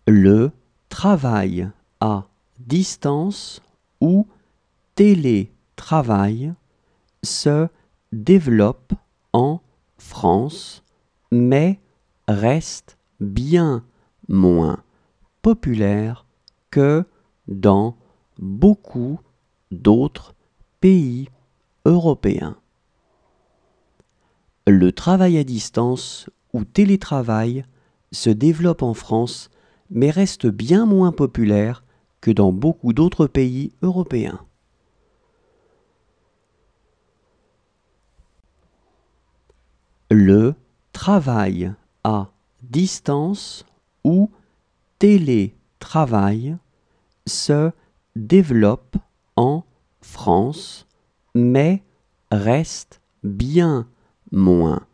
Le travail à distance ou télétravail se développe en France, mais reste bien moins populaire que dans beaucoup d'autres pays européens. Le travail à distance ou télétravail se développe en France, mais reste bien moins populaire que dans beaucoup d'autres pays européens. Le travail à distance ou télétravail se développe en France, mais reste bien moins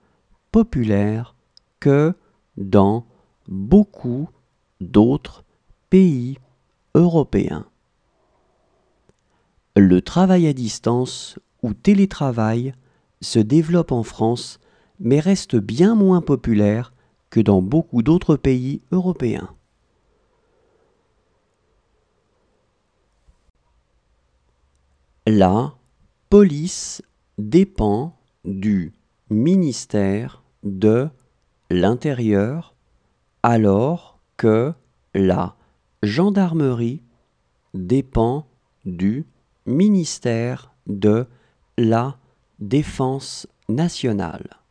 populaire que dans beaucoup d'autres pays européens. Le travail à distance ou télétravail se développe en France, mais reste bien moins populaire que dans beaucoup d'autres pays européens. La police dépend du ministère de l'Intérieur, alors que la gendarmerie dépend du ministère de la Défense nationale.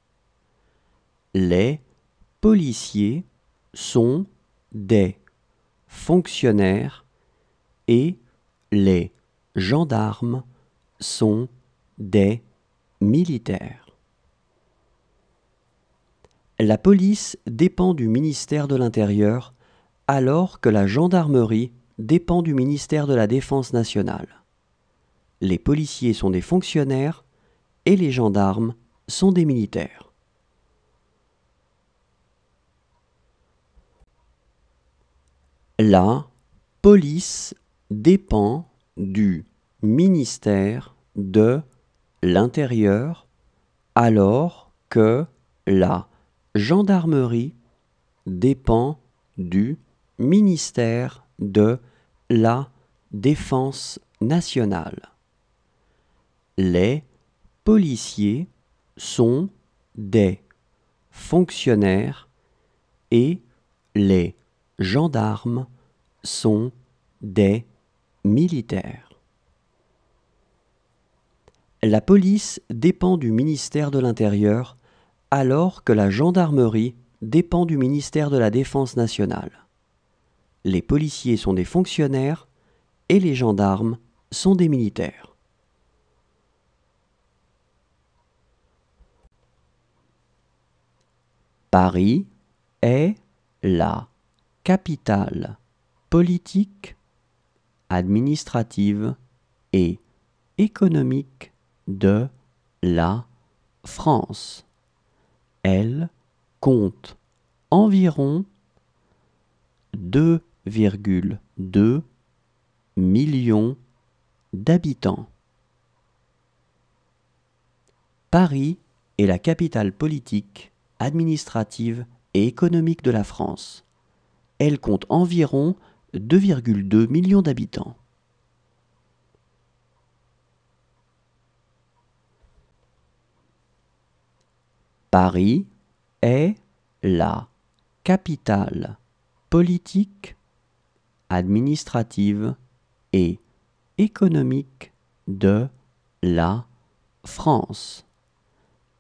Les policiers sont des fonctionnaires et les gendarmes sont des militaires. La police dépend du ministère de l'Intérieur, alors que la gendarmerie dépend du ministère de la Défense nationale. Les policiers sont des fonctionnaires et les gendarmes sont des militaires. La police dépend du ministère de l'Intérieur, alors que la gendarmerie dépend du ministère de la Défense nationale. Les policiers sont des fonctionnaires et les gendarmes sont des militaires. La police dépend du ministère de l'Intérieur, alors que la gendarmerie dépend du ministère de la Défense nationale. Les policiers sont des fonctionnaires et les gendarmes sont des militaires. Paris est la capitale politique, administrative et économique de la France. Elle compte environ 2,2 millions d'habitants. Paris est la capitale politique, administrative et économique de la France. Elle compte environ 2,2 millions d'habitants. Paris est la capitale politique, administrative et économique de la France.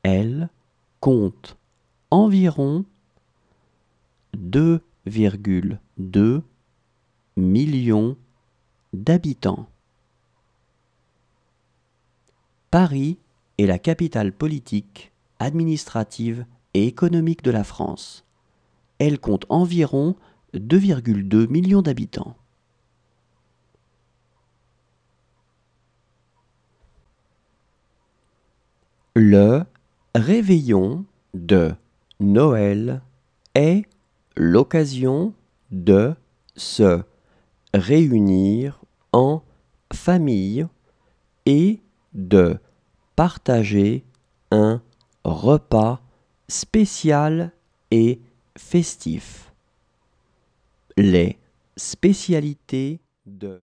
Elle compte environ 2,2 millions d'habitants. Paris est la capitale politique, administrative et économique de la France. Elle compte environ 2,2 millions d'habitants. Le réveillon de Noël est l'occasion de se réunir en famille et de partager un repas spécial et festif. Les spécialités de